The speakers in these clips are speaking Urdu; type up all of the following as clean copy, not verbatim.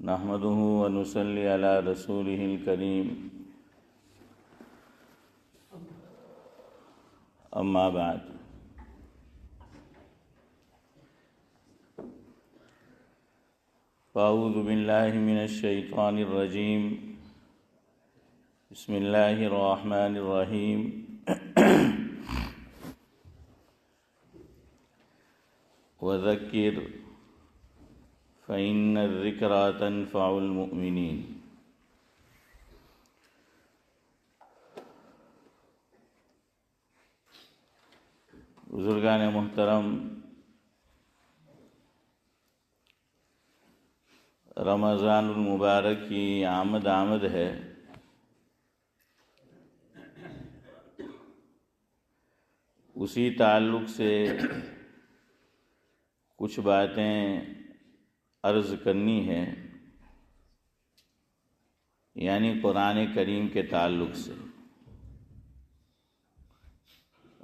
نحمده ونصلي على رسوله الكريم اما بعد فاعوذ بالله من الشیطان الرجیم بسم اللہ الرحمن الرحیم وذکر فإن الذکریٰ تنفع المؤمنین۔ بزرگان محترم، رمضان المبارک کی آمد ہے۔ اسی تعلق سے کچھ باتیں عرض کرنی ہے، یعنی قرآن کریم کے تعلق سے۔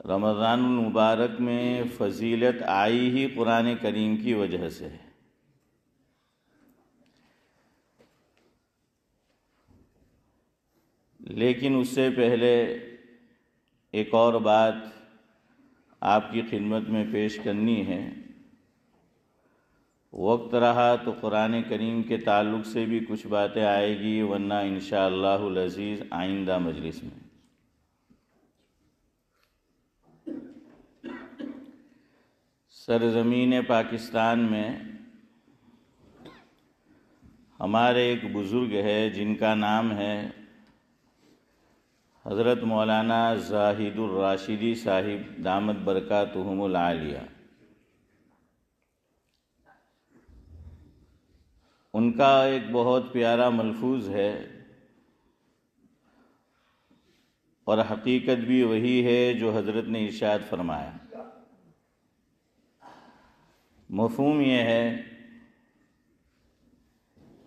رمضان المبارک میں فضیلت آئی ہی قرآن کریم کی وجہ سے ہے۔ لیکن اس سے پہلے ایک اور بات آپ کی خدمت میں پیش کرنی ہے۔ وقت رہا تو قرآن کریم کے تعلق سے بھی کچھ باتیں آئے گی، ورنہ انشاءاللہ العزیز آئندہ مجلس میں۔ سرزمین پاکستان میں ہمارے ایک بزرگ ہے جن کا نام ہے حضرت مولانا زاہد الراشدی صاحب دامت برکاتہم العالیہ۔ ان کا ایک بہت پیارا ملفوظ ہے، اور حقیقت بھی وہی ہے جو حضرت نے ارشاد فرمایا۔ مفہوم یہ ہے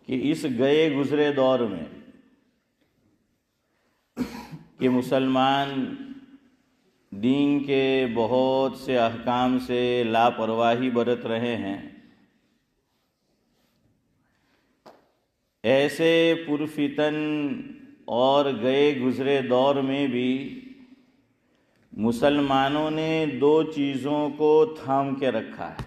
کہ اس گئے گزرے دور میں کہ مسلمان دین کے بہت سے احکام سے لاپرواہی برت رہے ہیں، ایسے پرفتن اور گئے گزرے دور میں بھی مسلمانوں نے دو چیزوں کو تھام کے رکھا ہے۔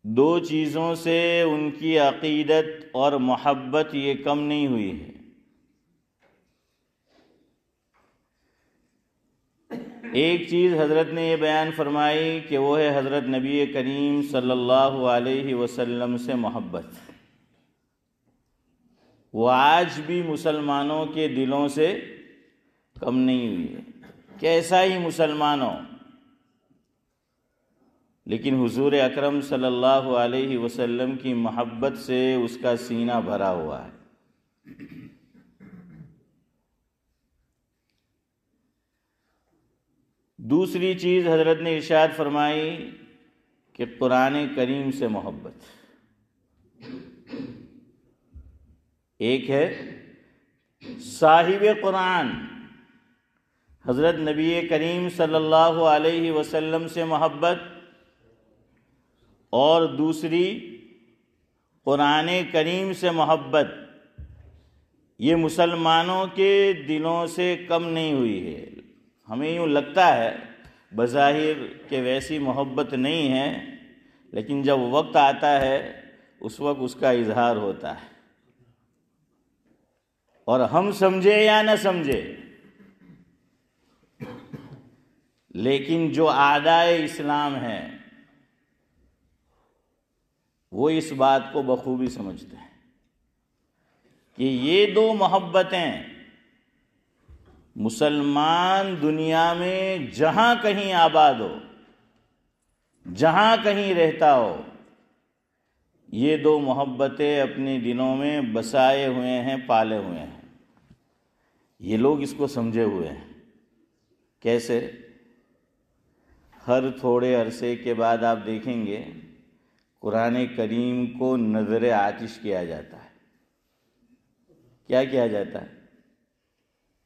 دو چیزوں سے ان کی عقیدت اور محبت یہ کم نہیں ہوئی ہے۔ ایک چیز حضرت نے یہ بیان فرمائی کہ وہ ہے حضرت نبی کریم صلی اللہ علیہ وسلم سے محبت۔ وہ آج بھی مسلمانوں کے دلوں سے کم نہیں ہوئی ہے، کیسا ہی مسلمان ہو، لیکن حضور اکرم صلی اللہ علیہ وسلم کی محبت سے اس کا سینہ بھرا ہوا ہے۔ دوسری چیز حضرت نے ارشاد فرمائی کہ قرآن کریم سے محبت۔ ایک ہے صاحب قرآن حضرت نبی کریم صلی اللہ علیہ وسلم سے محبت، اور دوسری قرآن کریم سے محبت۔ یہ مسلمانوں کے دلوں سے کم نہیں ہوئی ہے۔ ہمیں یوں لگتا ہے بظاہر کہ ویسی محبت نہیں ہے، لیکن جب وقت آتا ہے اس وقت اس کا اظہار ہوتا ہے، اور ہم سمجھے یا نہ سمجھے، لیکن جو اعدائے اسلام ہیں وہ اس بات کو بخوبی سمجھتے ہیں کہ یہ دو محبتیں مسلمان دنیا میں جہاں کہیں آباد ہو، جہاں کہیں رہتا ہو، یہ دو محبتیں اپنے دلوں میں بسائے ہوئے ہیں، پالے ہوئے ہیں۔ یہ لوگ اس کو سمجھے ہوئے ہیں۔ کیسے؟ ہر تھوڑے عرصے کے بعد آپ دیکھیں گے قرآن کریم کو نظر آتش کیا جاتا ہے۔ کیا کیا جاتا ہے؟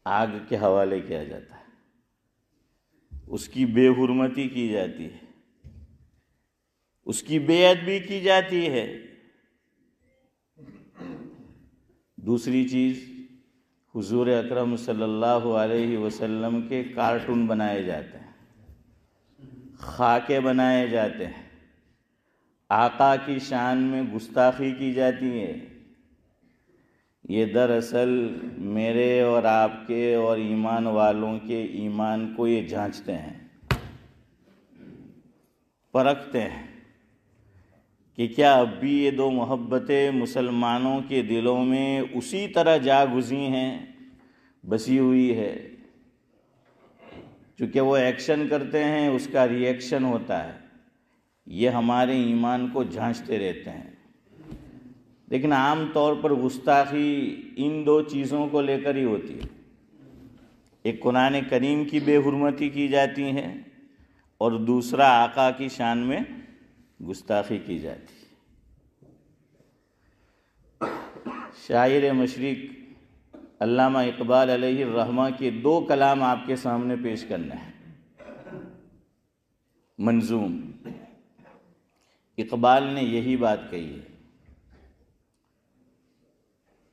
آگ کے حوالے کیا جاتا ہے، اس کی بے حرمتی کی جاتی ہے، اس کی بے ادبی کی جاتی ہے، دوسری چیز، حضور اکرم صلی اللہ علیہ وسلم کے کارٹون بنائے جاتے ہیں، خاکے بنائے جاتے ہیں، آقا کی شان میں گستاخی کی جاتی ہے۔ یہ دراصل میرے اور آپ کے اور ایمان والوں کے ایمان کو یہ جانچتے ہیں، پرکھتے ہیں کہ کیا اب بھی یہ دو محبتیں مسلمانوں کے دلوں میں اسی طرح جاگزی ہیں، بسی ہوئی ہے۔ چونکہ وہ ایکشن کرتے ہیں، اس کا ری ایکشن ہوتا ہے، یہ ہمارے ایمان کو جھانچتے رہتے ہیں۔ لیکن عام طور پر گستاخی ان دو چیزوں کو لے کر ہی ہوتی ہے، ایک قرآن کریم کی بے حرمتی کی جاتی ہے اور دوسرا آقا کی شان میں گستاخی کی جاتی ہے۔ شاعر مشرق علامہ اقبال علیہ الرحمہ کے دو کلام آپ کے سامنے پیش کرنے ہیں، منظوم۔ اقبال نے یہی بات کہی ہے،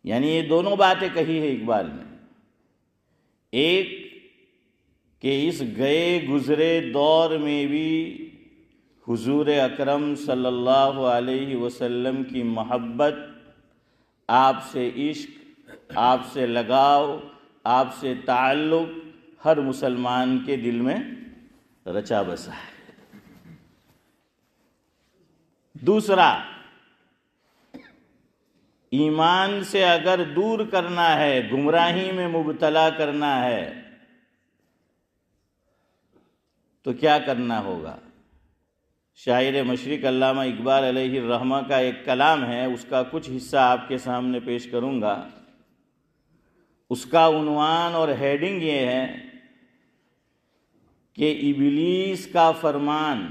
یعنی یہ دونوں باتیں کہی ہے اقبال نے، ایک کہ اس گئے گزرے دور میں بھی حضور اکرم صلی اللہ علیہ وسلم کی محبت، آپ سے عشق، آپ سے لگاؤ، آپ سے تعلق ہر مسلمان کے دل میں رچا بسا ہے۔ دوسرا، ایمان سے اگر دور کرنا ہے، گمراہی میں مبتلا کرنا ہے تو کیا کرنا ہوگا؟ شاعر مشرق علامہ اقبال علیہ الرحمہ کا ایک کلام ہے، اس کا کچھ حصہ آپ کے سامنے پیش کروں گا۔ اس کا عنوان اور ہیڈنگ یہ ہے کہ ابلیس کا فرمان،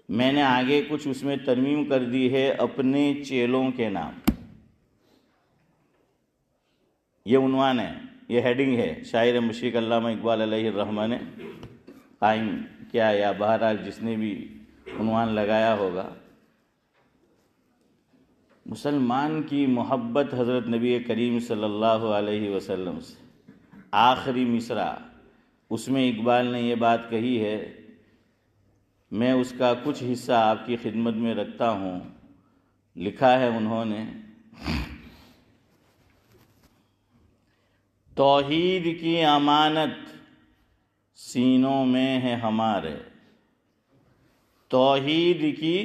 میں نے آگے کچھ اس میں ترمیم کر دی ہے، اپنے چیلوں کے نام۔ یہ عنوان ہے، یہ ہیڈنگ ہے، شاعر مشرق علامہ اقبال علیہ الرحمہ نے قائم کیا، یا بہرحال جس نے بھی عنوان لگایا ہوگا۔ مسلمان کی محبت حضرت نبی کریم صلی اللہ علیہ وسلم سے، آخری مصرع اس میں اقبال نے یہ بات کہی ہے، میں اس کا کچھ حصہ آپ کی خدمت میں رکھتا ہوں۔ لکھا ہے انہوں نے، توحید کی امانت سینوں میں ہے ہمارے، توحید کی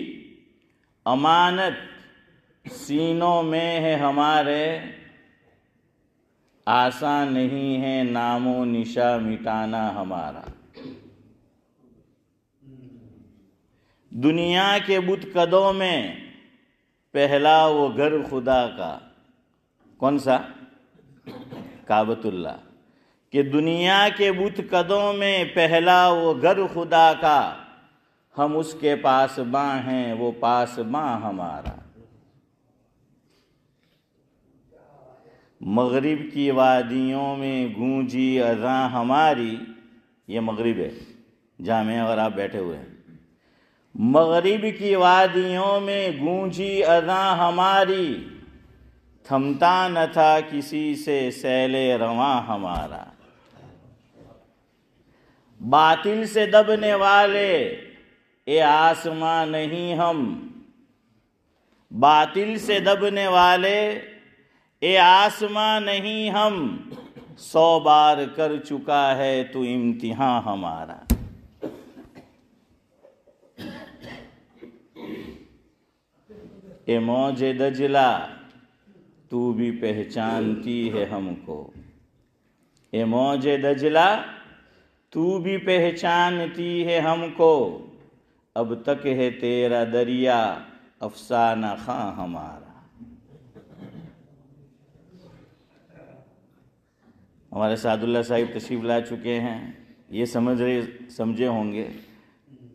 امانت سینوں میں ہے ہمارے، آسان نہیں ہے نام و نشاں مٹانا ہمارا۔ دنیا کے بت قدوں میں پہلا وہ گھر خدا کا، کون سا؟ کعبۃ اللہ، کہ دنیا کے بت قدوں میں پہلا وہ گھر خدا کا، ہم اس کے پاس باں ہیں وہ پاس باں ہمارا۔ مغرب کی وادیوں میں گونجی اذاں ہماری، یہ مغرب ہے جہاں میں اور آپ بیٹھے ہوئے ہیں۔ مغرب کی وادیوں میں گونجی اذاں ہماری، تھمتا نہ تھا کسی سے سیل رواں ہمارا۔ باطل سے دبنے والے اے آسماں نہیں ہم، باطل سے دبنے والے اے آسماں نہیں ہم، 100 بار کر چکا ہے تو امتحان ہمارا۔ اے موج دجلہ تو بھی پہچانتی ہے ہم کو، اے موج دجلہ تو بھی پہچانتی ہے ہم کو، اب تک ہے تیرا دریا افسانہ خواں ہمارا۔ ہمارے سعد اللہ صاحب تشریف لا چکے ہیں، یہ سمجھے ہوں گے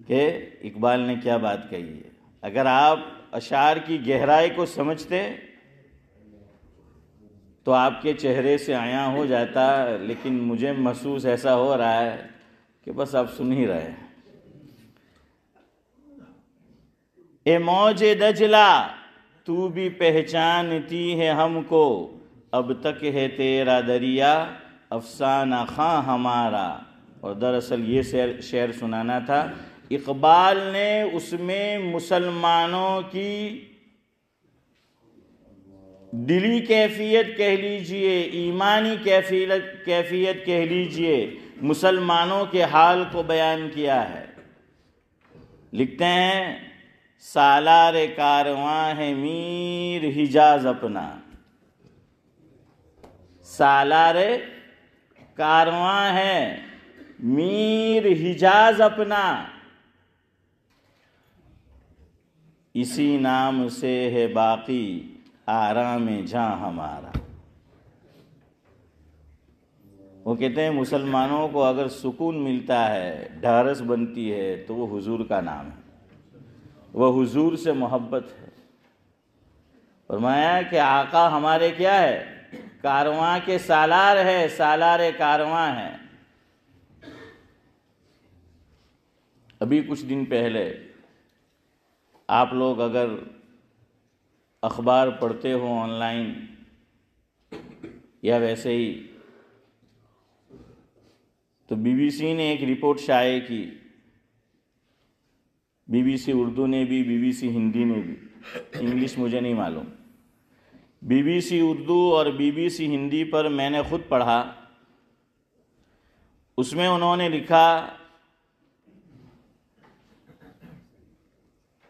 کہ اقبال نے کیا بات کہی ہے۔ اگر آپ اشعار کی گہرائی کو سمجھتے تو آپ کے چہرے سے عیاں ہو جاتا، لیکن مجھے محسوس ایسا ہو رہا ہے کہ بس آپ سن ہی رہے ہیں۔ اے موج دجلہ تو بھی پہچانتی ہے ہم کو، اب تک ہے تیرا دریا افسانہ خواں ہمارا۔ اور دراصل یہ شعر سنانا تھا۔ اقبال نے اس میں مسلمانوں کی دلی کیفیت کہہ لیجئے، ایمانی کیفیت کہہ لیجئے، مسلمانوں کے حال کو بیان کیا ہے۔ لکھتے ہیں سالار کارواں ہے میر حجاز اپنا، سالار کارواں ہے میر حجاز اپنا، اسی نام سے ہے باقی آرام جاں ہمارا۔ وہ کہتے ہیں مسلمانوں کو اگر سکون ملتا ہے، ڈھارس بنتی ہے، تو وہ حضور کا نام ہے، وہ حضور سے محبت ہے۔ فرمایا کہ آقا ہمارے کیا ہے؟ کارواں کے سالار ہے، سالار کارواں ہے۔ ابھی کچھ دن پہلے آپ لوگ اگر اخبار پڑھتے ہو آن لائن یا ویسے ہی، تو بی بی سی نے ایک رپورٹ شائع کی، بی بی سی اردو نے بھی، بی بی سی ہندی نے بھی، انگلش مجھے نہیں معلوم۔ بی بی سی اردو اور بی بی سی ہندی پر میں نے خود پڑھا، اس میں انہوں نے لکھا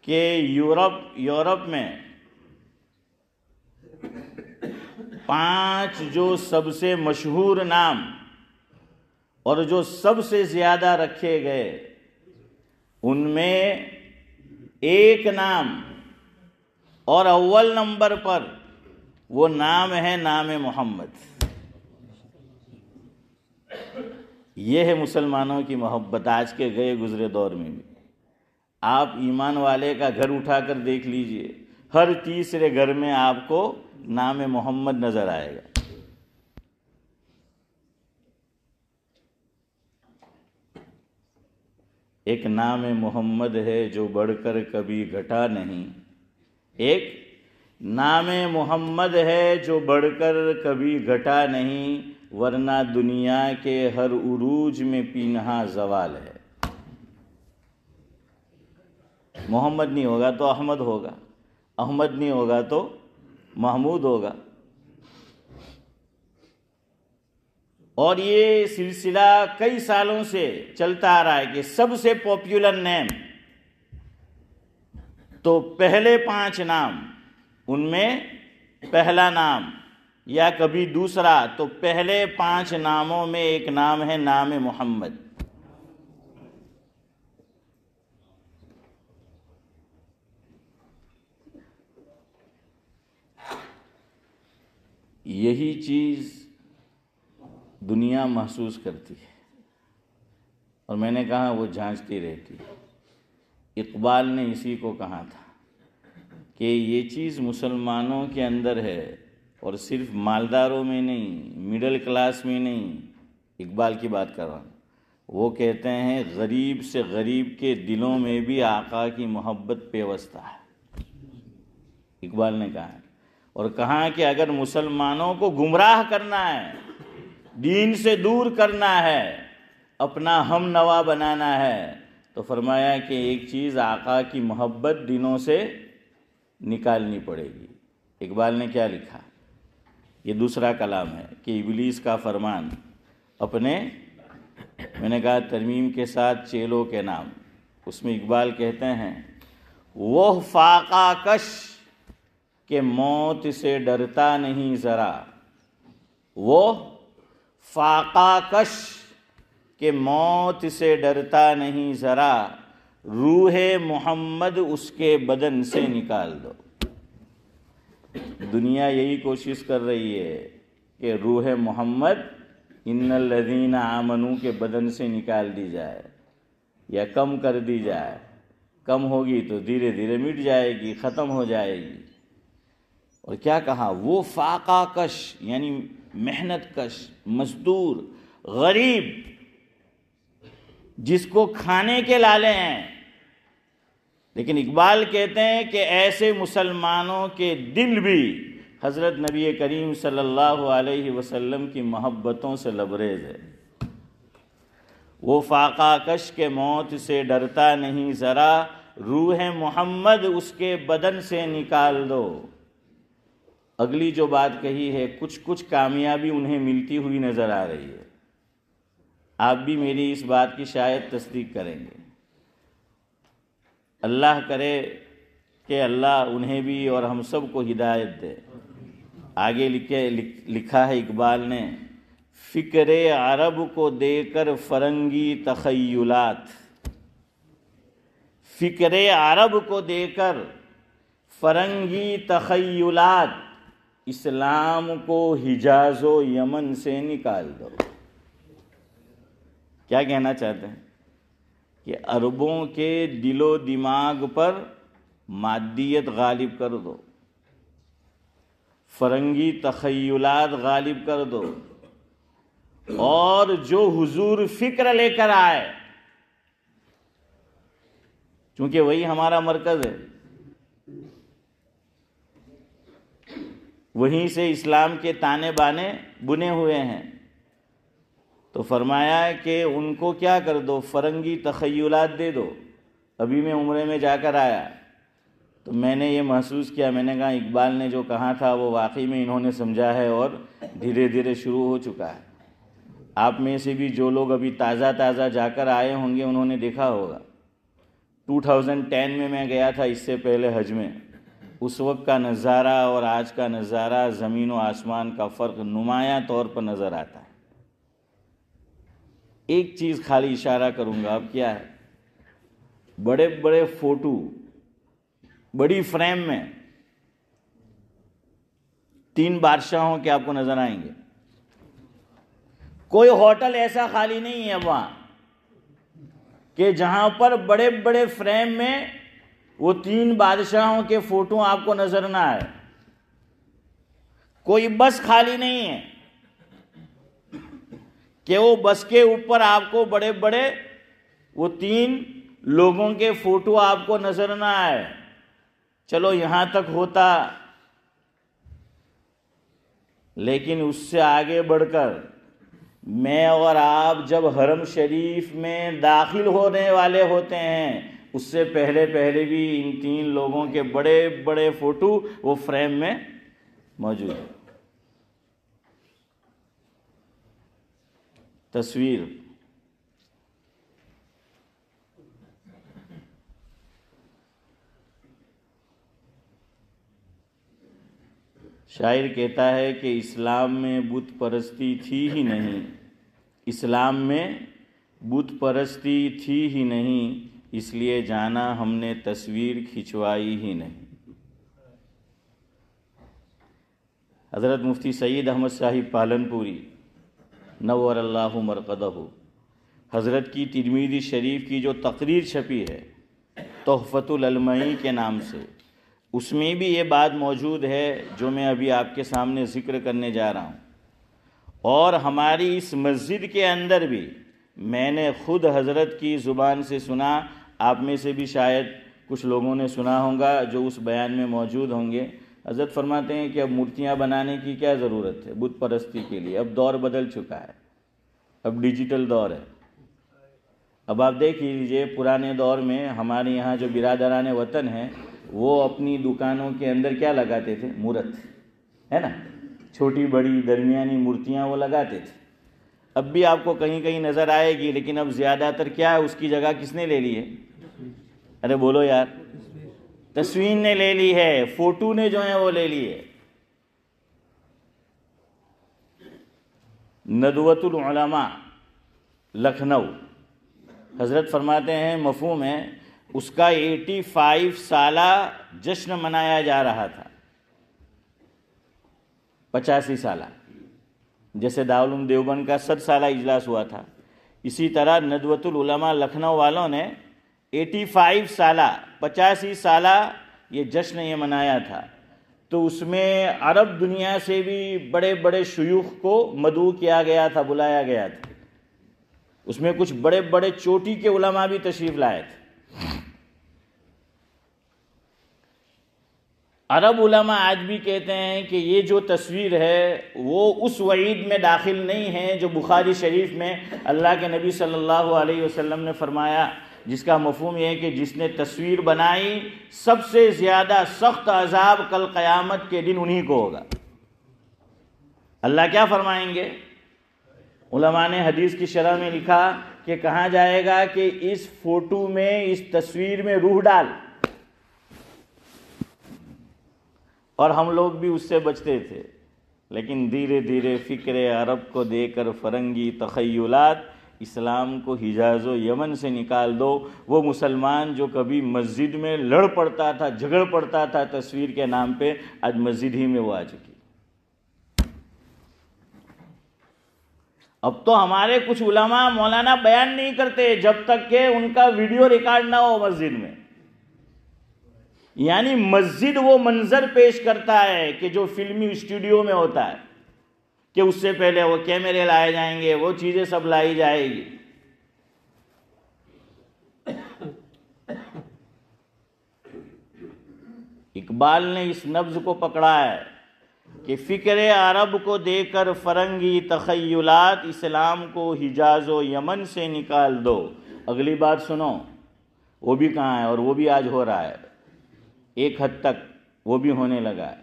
کہ یورپ میں 5 جو سب سے مشہور نام اور جو سب سے زیادہ رکھے گئے، ان میں ایک نام اور اول نمبر پر وہ نام ہے نام محمد۔ یہ ہے مسلمانوں کی محبت آج کے گئے گزرے دور میں بھی۔ آپ ایمان والے کا گھر اٹھا کر دیکھ لیجئے، ہر تیسرے گھر میں آپ کو نام محمد نظر آئے گا۔ ایک نام محمد ہے جو بڑھ کر کبھی گھٹا نہیں، ایک نام محمد ہے جو بڑھ کر کبھی گھٹا نہیں، ورنہ دنیا کے ہر عروج میں پینہا زوال ہے۔ محمد نہیں ہوگا تو احمد ہوگا، احمد نہیں ہوگا تو محمود ہوگا۔ اور یہ سلسلہ کئی سالوں سے چلتا آ رہا ہے کہ سب سے پاپولر نیم تو پہلے 5 نام، ان میں پہلا نام یا کبھی دوسرا، تو پہلے 5 ناموں میں ایک نام ہے نام محمد۔ یہی چیز دنیا محسوس کرتی ہے، اور میں نے کہا وہ جھانچتی رہتی ہے۔ اقبال نے اسی کو کہا تھا کہ یہ چیز مسلمانوں کے اندر ہے، اور صرف مالداروں میں نہیں، مڈل کلاس میں نہیں، اقبال کی بات کر رہا ہوں۔ وہ کہتے ہیں غریب سے غریب کے دلوں میں بھی آقا کی محبت پیوستہ ہے، اقبال نے کہا ہے۔ اور کہا کہ اگر مسلمانوں کو گمراہ کرنا ہے، دین سے دور کرنا ہے، اپنا ہم نوا بنانا ہے، تو فرمایا کہ ایک چیز آقا کی محبت دنوں سے نکالنی پڑے گی۔ اقبال نے کیا لکھا؟ یہ دوسرا کلام ہے کہ ابلیس کا فرمان اپنے، میں نے کہا ترمیم کے ساتھ چیلوں کے نام، اس میں اقبال کہتے ہیں وہ فاقہ کش کہ موت سے ڈرتا نہیں ذرا، وہ فاقہ کش کہ موت سے ڈرتا نہیں ذرا، روح محمد اس کے بدن سے نکال دو۔ دنیا یہی کوشش کر رہی ہے کہ روح محمد ان الذین آمنوا کے بدن سے نکال دی جائے یا کم کر دی جائے۔ کم ہوگی تو دھیرے دھیرے مٹ جائے گی، ختم ہو جائے گی۔ اور کیا کہا؟ وہ فاقہ کش یعنی محنت کش، مزدور، غریب، جس کو کھانے کے لالے ہیں، لیکن اقبال کہتے ہیں کہ ایسے مسلمانوں کے دل بھی حضرت نبی کریم صلی اللہ علیہ وسلم کی محبتوں سے لبریز ہے۔ وہ فاقہ کش کے موت سے ڈرتا نہیں ذرا، روح محمد اس کے بدن سے نکال دو۔ اگلی جو بات کہی ہے، کچھ کامیابی انہیں ملتی ہوئی نظر آ رہی ہے۔ آپ بھی میری اس بات کی شاید تصدیق کریں گے۔ اللہ کرے کہ اللہ انہیں بھی اور ہم سب کو ہدایت دے۔ آگے لکھا ہے اقبال نے، فکر عرب کو دے کر فرنگی تخیلات، فکر عرب کو دے کر فرنگی تخیلات، اسلام کو حجاز و یمن سے نکال دو۔ کیا کہنا چاہتے ہیں؟ کہ عربوں کے دل و دماغ پر مادیت غالب کر دو، فرنگی تخیلات غالب کر دو، اور جو حضور فکر لے کر آئے، چونکہ وہی ہمارا مرکز ہے، وہیں سے اسلام کے تانے بانے بنے ہوئے ہیں، تو فرمایا کہ ان کو کیا کر دو، فرنگی تخیلات دے دو۔ ابھی میں عمرے میں جا کر آیا تو میں نے یہ محسوس کیا، میں نے کہا اقبال نے جو کہا تھا وہ واقعی میں انہوں نے سمجھا ہے اور دھیرے دھیرے شروع ہو چکا ہے۔ آپ میں سے بھی جو لوگ ابھی تازہ جا کر آئے ہوں گے انہوں نے دیکھا ہوگا، 2010 میں گیا تھا، اس سے پہلے حج میں، اس وقت کا نظارہ اور آج کا نظارہ زمین و آسمان کا فرق نمایاں طور پر نظر آتا ہے۔ ایک چیز خالی اشارہ کروں گا، اب کیا ہے، بڑے بڑے فوٹو بڑی فریم میں 3 بادشاہوں کے آپ کو نظر آئیں گے۔ کوئی ہوٹل ایسا خالی نہیں ہے وہاں کہ جہاں پر بڑے بڑے فریم میں وہ 3 بادشاہوں کے فوٹو آپ کو نظر نہ آئے۔ کوئی بس خالی نہیں ہے کہ وہ بس کے اوپر آپ کو بڑے بڑے وہ 3 لوگوں کے فوٹو آپ کو نظر نہ آئے۔ چلو یہاں تک ہوتا، لیکن اس سے آگے بڑھ کر میں اور آپ جب حرم شریف میں داخل ہونے والے ہوتے ہیں، اس سے پہلے بھی ان 3 لوگوں کے بڑے بڑے فوٹو وہ فریم میں موجود ہیں۔ تصویر شاعر کہتا ہے کہ اسلام میں بت پرستی تھی ہی نہیں، اسلام میں بت پرستی تھی ہی نہیں، اس لیے جانا ہم نے تصویر کھنچوائی ہی نہیں۔ حضرت مفتی سید احمد صاحب پالنپوری نور اللہ مرقدہ، حضرت کی ترمذی شریف کی جو تقریر چھپی ہے تحفۃ العلمائی کے نام سے، اس میں بھی یہ بات موجود ہے جو میں ابھی آپ کے سامنے ذکر کرنے جا رہا ہوں۔ اور ہماری اس مسجد کے اندر بھی میں نے خود حضرت کی زبان سے سنا، آپ میں سے بھی شاید کچھ لوگوں نے سنا ہوگا جو اس بیان میں موجود ہوں گے۔ حضرت فرماتے ہیں کہ اب مورتیاں بنانے کی کیا ضرورت ہے بت پرستی کے لیے، اب دور بدل چکا ہے، اب ڈیجیٹل دور ہے۔ اب آپ دیکھ لیجئے پرانے دور میں ہمارے یہاں جو برادران وطن ہیں وہ اپنی دکانوں کے اندر کیا لگاتے تھے، مورت ہے نا، چھوٹی بڑی درمیانی مورتیاں وہ لگاتے تھے۔ اب بھی آپ کو کہیں کہیں نظر آئے گی، لیکن اب زیادہ تر کیا ہے، اس کی جگہ کس نے لے لی ہے؟ ارے بولو یار، تصویر نے لے لی ہے، فوٹو نے جو ہیں وہ لے لی ہے۔ ندوۃ العلماء لکھنؤ، حضرت فرماتے ہیں مفہوم ہے، اس کا 85 سالہ جشن منایا جا رہا تھا، 85 سالہ، جیسے دارالعلوم دیوبند کا 100 سالہ اجلاس ہوا تھا، اسی طرح ندوۃ العلماء لکھنؤ والوں نے 85 سالہ 85 سالہ یہ جشن یہ منایا تھا۔ تو اس میں عرب دنیا سے بھی بڑے بڑے شیوخ کو مدعو کیا گیا تھا، بلایا گیا تھا، اس میں کچھ بڑے بڑے چوٹی کے علماء بھی تشریف لائے تھے۔ عرب علماء آج بھی کہتے ہیں کہ یہ جو تصویر ہے وہ اس وعید میں داخل نہیں ہے جو بخاری شریف میں اللہ کے نبی صلی اللہ علیہ وسلم نے فرمایا، جس کا مفہوم یہ ہے کہ جس نے تصویر بنائی سب سے زیادہ سخت عذاب کل قیامت کے دن انہی کو ہوگا۔ اللہ کیا فرمائیں گے؟ علماء نے حدیث کی شرح میں لکھا کہ کہا جائے گا کہ اس فوٹو میں، اس تصویر میں روح ڈال، اور ہم لوگ بھی اس سے بچتے تھے، لیکن دھیرے دھیرے فکر عرب کو دے کر فرنگی تخیلات اسلام کو حجاز و یمن سے نکال دو۔ وہ مسلمان جو کبھی مسجد میں لڑ پڑتا تھا، جھگڑ پڑتا تھا تصویر کے نام پہ، آج مسجد ہی میں وہ آ چکی۔ اب تو ہمارے کچھ علماء مولانا بیان نہیں کرتے جب تک کہ ان کا ویڈیو ریکارڈ نہ ہو مسجد میں، یعنی مسجد وہ منظر پیش کرتا ہے کہ جو فلمی اسٹوڈیو میں ہوتا ہے، کہ اس سے پہلے وہ کیمرے لائے جائیں گے، وہ چیزیں سب لائی جائے گی۔ اقبال نے اس نبض کو پکڑا ہے کہ فکر عرب کو دے کر فرنگی تخیلات اسلام کو حجاز و یمن سے نکال دو۔ اگلی بات سنو، وہ بھی کہاں ہے اور وہ بھی آج ہو رہا ہے، ایک حد تک وہ بھی ہونے لگا ہے۔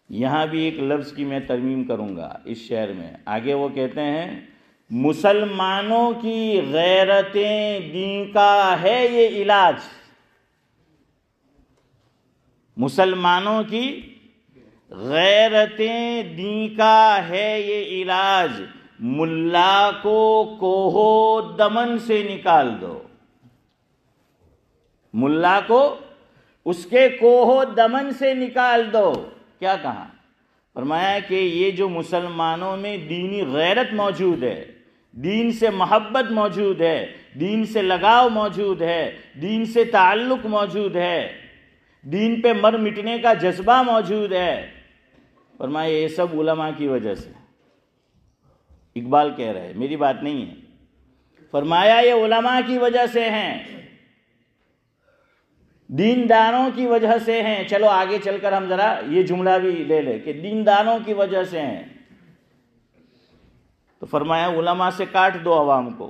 یہاں بھی ایک لفظ کی میں ترمیم کروں گا اس شعر میں۔ آگے وہ کہتے ہیں، مسلمانوں کی غیرتیں دین کا ہے یہ علاج، مسلمانوں کی غیرتیں دین کا ہے یہ علاج، ملا کو کوہو دمن سے نکال دو۔ ملا کو اس کے کوہو دمن سے نکال دو۔ کیا کہا؟ فرمایا کہ یہ جو مسلمانوں میں دینی غیرت موجود ہے، دین سے محبت موجود ہے، دین سے لگاؤ موجود ہے، دین سے تعلق موجود ہے، دین پہ مر مٹنے کا جذبہ موجود ہے، فرمایا یہ سب علماء کی وجہ سے۔ اقبال کہہ رہے ہیں، میری بات نہیں ہے، فرمایا یہ علماء کی وجہ سے ہیں، دینداروں کی وجہ سے ہیں۔ چلو آگے چل کر ہم ذرا یہ جملہ بھی لے لیں کہ دینداروں کی وجہ سے ہیں، تو فرمایا علماء سے کاٹ دو عوام کو،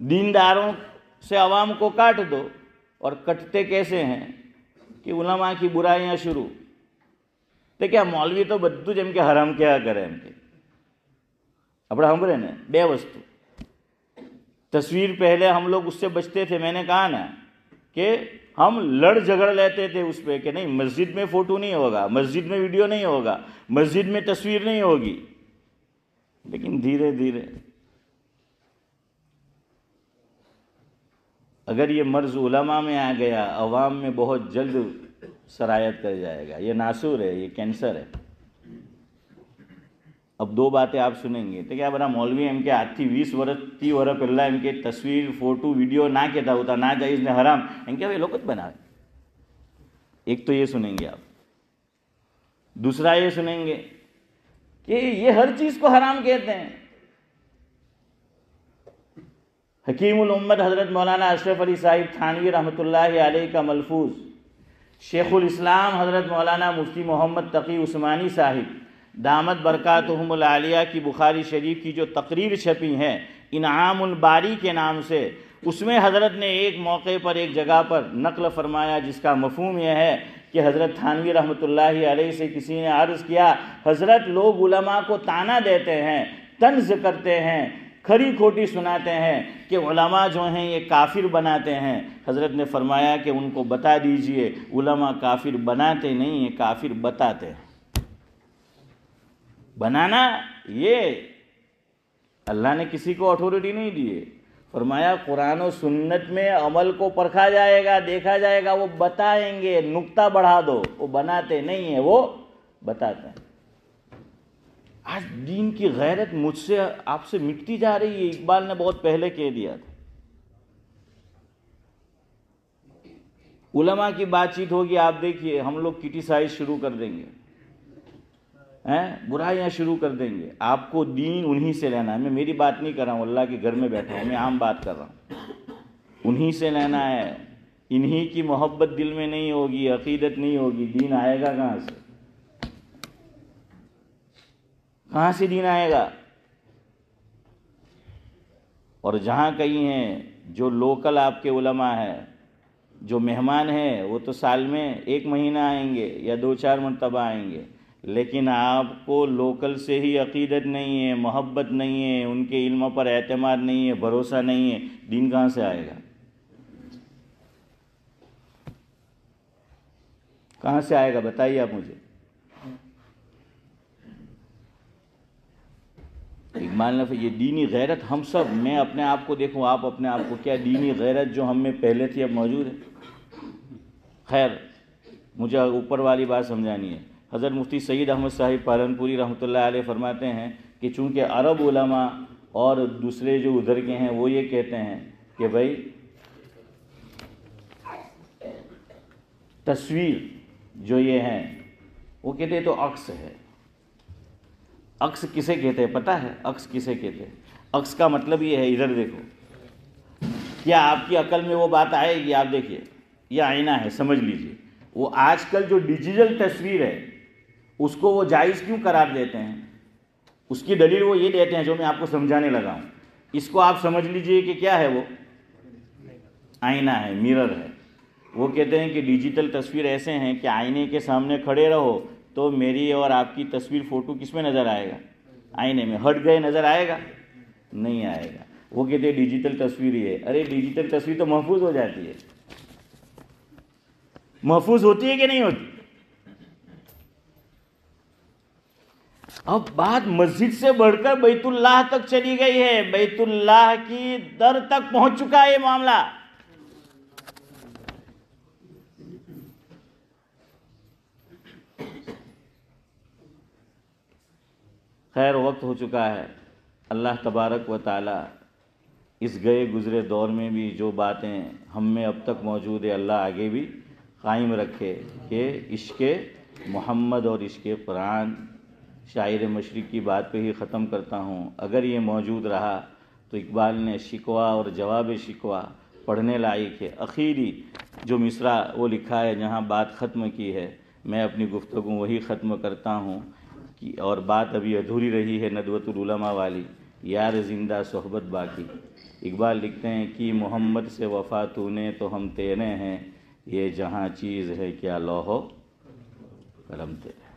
دینداروں سے عوام کو کاٹ دو۔ اور کٹتے کیسے ہیں کہ علماء کی برائیاں شروع، تو کیا مولوی تو بدو جم کے حرام کیا کرے ہم کے اپنا ہم رہنے بے وستو۔ تصویر پہلے ہم لوگ اس سے بچتے تھے، میں نے کہا نا کہ ہم لڑ جھگڑ لیتے تھے اس پہ کہ نہیں مسجد میں فوٹو نہیں ہوگا، مسجد میں ویڈیو نہیں ہوگا، مسجد میں تصویر نہیں ہوگی، لیکن دھیرے دھیرے اگر یہ مرض علماء میں آ گیا، عوام میں بہت جلد سرایت کر جائے گا۔ یہ ناسور ہے، یہ کینسر ہے۔ اب دو باتیں آپ سنیں گے تو کیا بنا مولوی ایم کے آتی 20 ورس 30 ورس پہلا ایم کے تصویر فوٹو ویڈیو نہ کہتا ہوتا نہ جائز نے حرام ان کے لوگت بناوے۔ ایک تو یہ سنیں گے آپ، دوسرا یہ سنیں گے کہ یہ ہر چیز کو حرام کہتے ہیں۔ حکیم الامت حضرت مولانا اشرف علی صاحب تھانوی رحمۃ اللہ علیہ کا ملفوظ، شیخ الاسلام حضرت مولانا مفتی محمد تقی عثمانی صاحب دامت برکاتہم العالیہ کی بخاری شریف کی جو تقریر چھپی ہے انعام الباری کے نام سے، اس میں حضرت نے ایک موقع پر ایک جگہ پر نقل فرمایا جس کا مفہوم یہ ہے کہ حضرت تھانوی رحمۃ اللہ علیہ سے کسی نے عرض کیا، حضرت لوگ علماء کو طعنہ دیتے ہیں، طنز کرتے ہیں، کھری کھوٹی سناتے ہیں کہ علماء جو ہیں یہ کافر بناتے ہیں۔ حضرت نے فرمایا کہ ان کو بتا دیجئے علماء کافر بناتے نہیں ہیں، کافر بتاتے ہیں۔ بنانا یہ اللہ نے کسی کو اتھارٹی نہیں دی ہے، فرمایا قرآن و سنت میں عمل کو پرکھا جائے گا، دیکھا جائے گا، وہ بتائیں گے، نقطہ بڑھا دو، وہ بناتے نہیں ہیں، وہ بتاتے ہیں۔ آج دین کی غیرت مجھ سے آپ سے مٹتی جا رہی ہے، اقبال نے بہت پہلے کہہ دیا تھا۔ علماء کی بات چیت ہوگی، آپ دیکھیے ہم لوگ کرٹیسائز شروع کر دیں گے، برائیاں شروع کر دیں گے۔ آپ کو دین انہی سے لینا ہے، میں میری بات نہیں کر رہا ہوں، اللہ کے گھر میں بیٹھا ہوں، میں عام بات کر رہا ہوں، انہی سے لینا ہے۔ انہی کی محبت دل میں نہیں ہوگی، عقیدت نہیں ہوگی، دین آئے گا کہاں سے؟ کہاں سے دین آئے گا؟ اور جہاں کہیں ہیں جو لوکل آپ کے علماء ہیں، جو مہمان ہیں، وہ تو سال میں 1 مہینہ آئیں گے یا 2-4 مرتبہ آئیں گے، لیکن آپ کو لوکل سے ہی عقیدت نہیں ہے، محبت نہیں ہے، ان کے علم پر اعتماد نہیں ہے، بھروسہ نہیں ہے، دین کہاں سے آئے گا؟ کہاں سے آئے گا بتائیے آپ مجھے۔ اقبال نے یہ دینی غیرت ہم سب، میں اپنے آپ کو دیکھوں، آپ اپنے آپ کو، کیا دینی غیرت جو ہم میں پہلے تھی اب موجود ہے؟ خیر، مجھے اوپر والی بات سمجھانی ہے۔ حضرت مفتی سید احمد صاحب پالنپوری رحمۃ اللہ علیہ فرماتے ہیں کہ چونکہ عرب علماء اور دوسرے جو ادھر کے ہیں وہ یہ کہتے ہیں کہ بھائی تصویر جو یہ ہیں وہ کہتے ہیں تو عکس ہے۔ عکس کسے کہتے ہیں پتہ ہے؟ عکس کسے کہتے ہیں؟ عکس کا مطلب یہ ہے، ادھر دیکھو، کیا آپ کی عقل میں وہ بات آئے گی؟ آپ دیکھیے، یہ آئینہ ہے، سمجھ لیجئے، وہ آج کل جو ڈیجیٹل تصویر ہے اس کو وہ جائز کیوں قرار دیتے ہیں؟ اس کی دلیل وہ یہ دیتے ہیں جو میں آپ کو سمجھانے لگا ہوں۔ اس کو آپ سمجھ لیجئے کہ کیا ہے، وہ آئینہ ہے، میرر ہے۔ وہ کہتے ہیں کہ ڈیجیٹل تصویر ایسے ہیں کہ آئینے کے سامنے کھڑے رہو تو میری اور آپ کی تصویر فوٹو کس میں نظر آئے گا؟ آئینے میں۔ ہٹ گئے نظر آئے گا؟ نہیں آئے گا۔ وہ کہتے ہیں ڈیجیٹل تصویر ہی ہے۔ ارے ڈیجیٹل تصویر تو محفوظ ہو جاتی ہے، محفوظ ہوتی ہے کہ نہیں ہوتی؟ اب بات مسجد سے بڑھ کر بیت اللہ تک چلی گئی ہے، بیت اللہ کی در تک پہنچ چکا ہے یہ معاملہ۔ خیر، وقت ہو چکا ہے۔ اللہ تبارک و تعالی اس گئے گزرے دور میں بھی جو باتیں ہم میں اب تک موجود ہے، اللہ آگے بھی قائم رکھے کہ عشق محمد اور عشق قرآن، شاعر مشرق کی بات پہ ہی ختم کرتا ہوں، اگر یہ موجود رہا تو اقبال نے شکوہ اور جواب شکوہ پڑھنے لائق ہے۔ آخری جو مصرع وہ لکھا ہے جہاں بات ختم کی ہے، میں اپنی گفتگو وہی ختم کرتا ہوں اور بات ابھی ادھوری رہی ہے ندوۃ العلماء والی، یار زندہ صحبت باقی۔ اقبال لکھتے ہیں کہ محمد سے وفا تو نے تو ہم تیرے ہیں، یہ جہاں چیز ہے کیا لوح و قلم تیرے۔